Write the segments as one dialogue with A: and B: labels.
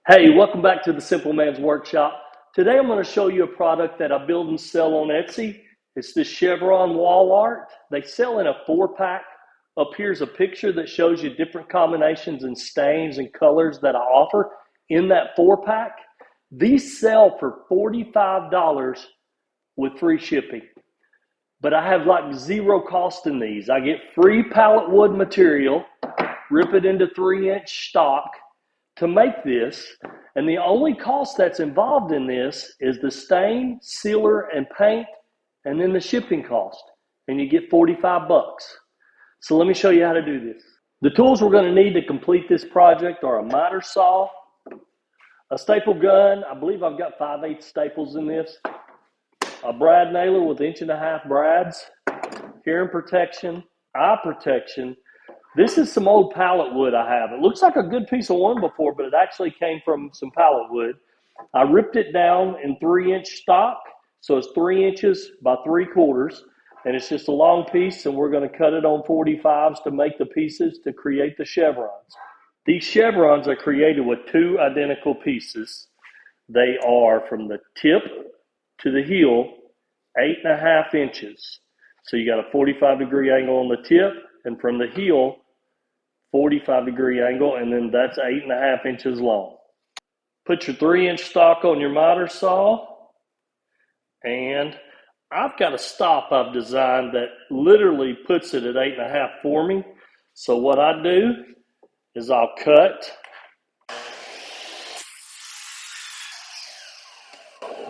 A: Hey, welcome back to the Simple Man's Workshop. Today I'm going to show you a product that I build and sell on Etsy. It's this chevron wall art. They sell in a 4-pack. Up here's a picture that shows you different combinations and stains and colors that I offer in that 4-pack. These sell for $45 with free shipping. But I have like zero cost in these. I get free pallet wood material, rip it into 3-inch stock to make this, and the only cost that's involved in this is the stain, sealer, and paint, and then the shipping cost, and you get 45 bucks. So let me show you how to do this. The tools we're going to need to complete this project are a miter saw, a staple gun. I believe I've got 5/8 staples in this, a brad nailer with 1.5-inch brads, hearing protection, eye protection. This is some old pallet wood I have. It looks like a good piece of one before, but it actually came from some pallet wood. I ripped it down in 3-inch stock, so it's 3 inches by 3/4, and it's just a long piece, and we're going to cut it on 45s to make the pieces to create the chevrons. These chevrons are created with 2 identical pieces. They are from the tip to the heel, 8.5 inches. So you got a 45-degree angle on the tip, and from the heel, 45-degree angle, and then that's 8.5 inches long. Put your 3-inch stock on your miter saw, and I've got a stop I've designed that literally puts it at 8.5 for me. So what I do is I'll cut,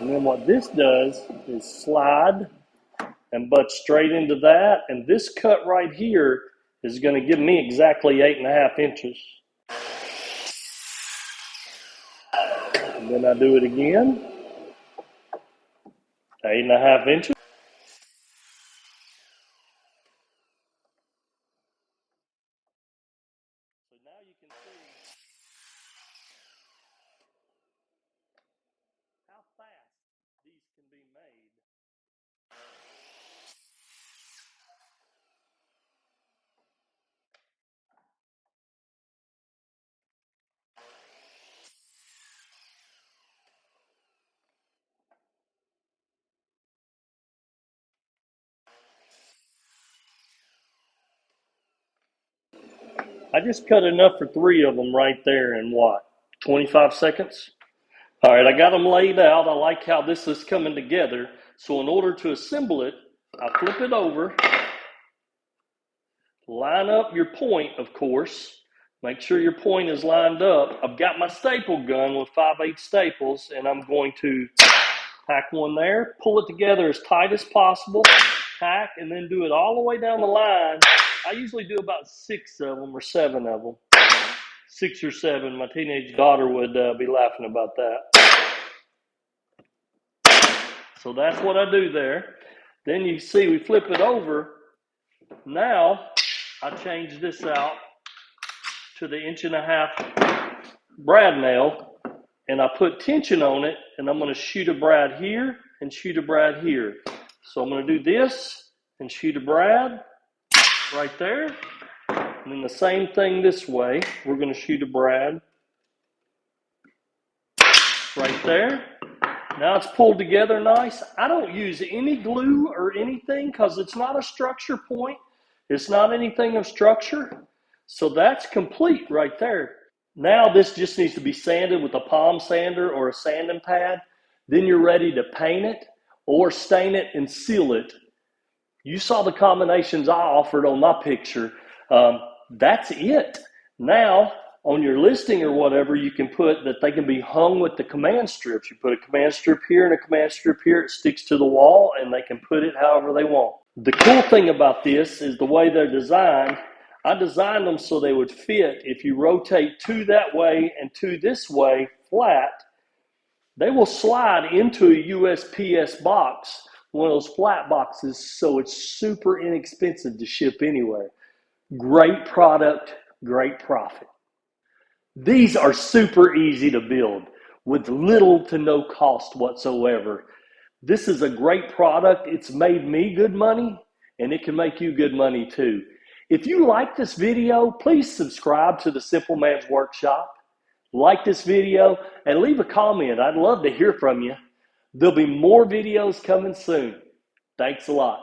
A: and then what this does is slide and butt straight into that, and this cut right here is going to give me exactly 8.5 inches. And then I do it again, 8.5 inches. So now you can see how fast these can be made. I just cut enough for 3 of them right there in what, 25 seconds? All right, I got them laid out. I like how this is coming together. So in order to assemble it, I flip it over, line up your point, of course. Make sure your point is lined up. I've got my staple gun with 5/8 staples, and I'm going to tack one there, pull it together as tight as possible, tack, and then do it all the way down the line. I usually do about 6 of them or 7 of them. 6 or 7. My teenage daughter would be laughing about that. So that's what I do there. Then you see we flip it over. Now I change this out to the 1.5-inch brad nail, and I put tension on it, and I'm going to shoot a brad here and shoot a brad here. So I'm going to do this and shoot a brad right there. And then the same thing this way. We're going to shoot a brad right there. Now it's pulled together nice. I don't use any glue or anything because it's not a structure point. It's not anything of structure. So that's complete right there. Now this just needs to be sanded with a palm sander or a sanding pad. Then you're ready to paint it or stain it and seal it. You saw the combinations I offered on my picture. That's it. Now, on your listing or whatever, you can put that they can be hung with the command strips. You put a command strip here and a command strip here. It sticks to the wall, and they can put it however they want. The cool thing about this is the way they're designed. I designed them so they would fit. If you rotate 2 that way and 2 this way flat, they will slide into a USPS box, one of those flat boxes, so it's super inexpensive to ship anywhere. Great product, great profit. These are super easy to build with little to no cost whatsoever. This is a great product. It's made me good money, and it can make you good money too. If you like this video, please subscribe to the Simple Man's Workshop. like this video, and leave a comment. I'd love to hear from you. There'll be more videos coming soon. Thanks a lot.